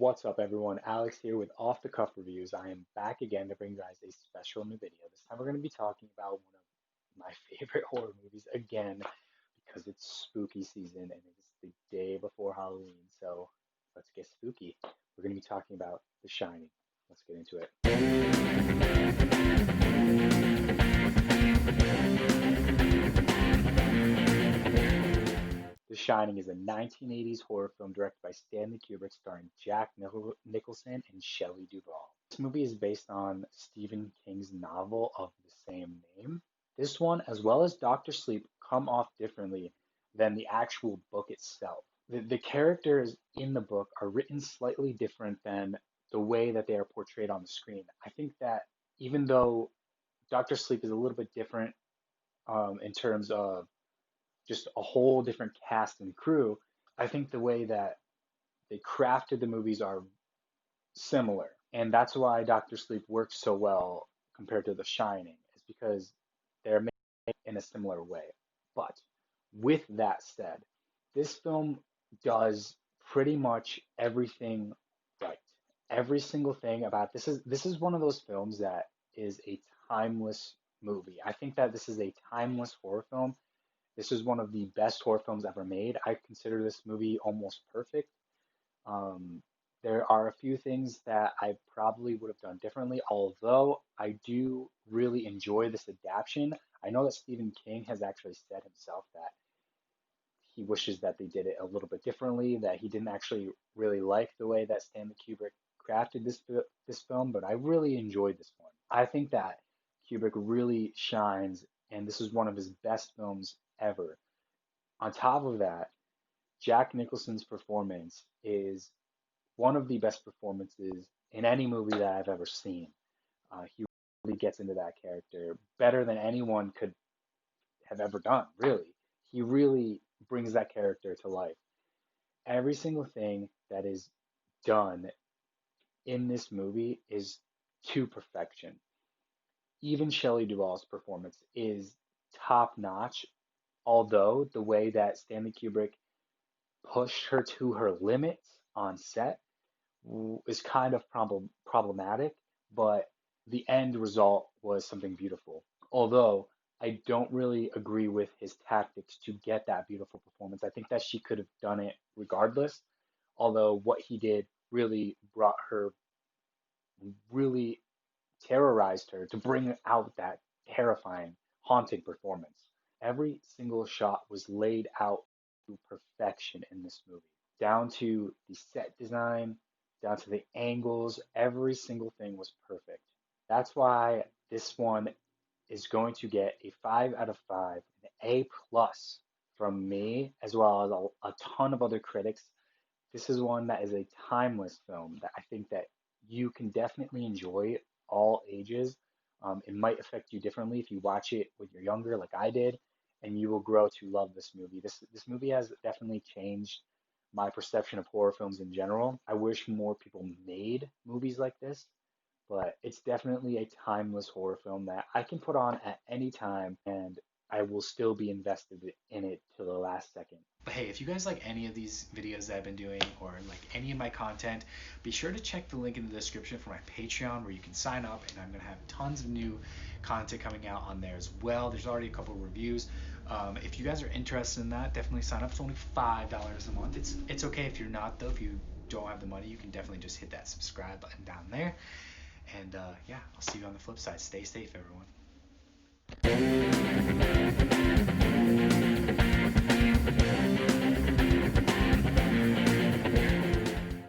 What's up, everyone? Alex here with Off the Cuff Reviews. I am back again to bring you guys a special new video. This time we're going to be talking about one of my favorite horror movies again because it's spooky season and it's the day before Halloween. So let's get spooky. We're going to be talking about The Shining. Let's get into it. The Shining is a 1980s horror film directed by Stanley Kubrick starring Jack Nicholson and Shelley Duvall. This movie is based on Stephen King's novel of the same name. This one, as well as Doctor Sleep, come off differently than the actual book itself. The characters in the book are written slightly different than the way that they are portrayed on the screen. I think that even though Doctor Sleep is a little bit different in terms of just a whole different cast and crew, I think the way that they crafted the movies are similar. And that's why Doctor Sleep works so well compared to The Shining, is because they're made in a similar way. But with that said, this film does pretty much everything right. Every single thing about this is one of those films that is a timeless movie. I think that this is a timeless horror film. This is one of the best horror films ever made. I consider this movie almost perfect. Um, there are a few things that I probably would have done differently, although I do really enjoy this adaptation. I know that Stephen King has actually said himself that he wishes that they did it a little bit differently, that he didn't actually really like the way that Stanley Kubrick crafted this film, but I really enjoyed this one. I think that Kubrick really shines, and this is one of his best films ever. On top of that, Jack Nicholson's performance is one of the best performances in any movie that I've ever seen. He really gets into that character better than anyone could have ever done, really. He really brings that character to life. Every single thing that is done in this movie is to perfection. Even Shelley Duvall's performance is top notch, although the way that Stanley Kubrick pushed her to her limits on set is kind of problematic, but the end result was something beautiful. Although I don't really agree with his tactics to get that beautiful performance. I think that she could have done it regardless, although what he did really brought her, really terrorized her to bring out that terrifying, haunting performance. Every single shot was laid out to perfection in this movie, down to the set design, down to the angles. Every single thing was perfect. That's why this one is going to get a 5 out of 5, an A plus from me, as well as a ton of other critics. This is one that is a timeless film that I think that you can definitely enjoy all ages. It might affect you differently if you watch it when you're younger, like I did, and you will grow to love this movie. This movie has definitely changed my perception of horror films in general. I wish more people made movies like this, but it's definitely a timeless horror film that I can put on at any time and I will still be invested in it till the last second. But hey, if you guys like any of these videos that I've been doing or like any of my content, be sure to check the link in the description for my Patreon where you can sign up, and I'm going to have tons of new content coming out on there as well. There's already a couple of reviews. If you guys are interested in that, definitely sign up. It's only $5 a month. It's okay if you're not, though. If you don't have the money, you can definitely just hit that subscribe button down there. And yeah, I'll see you on the flip side. Stay safe, everyone.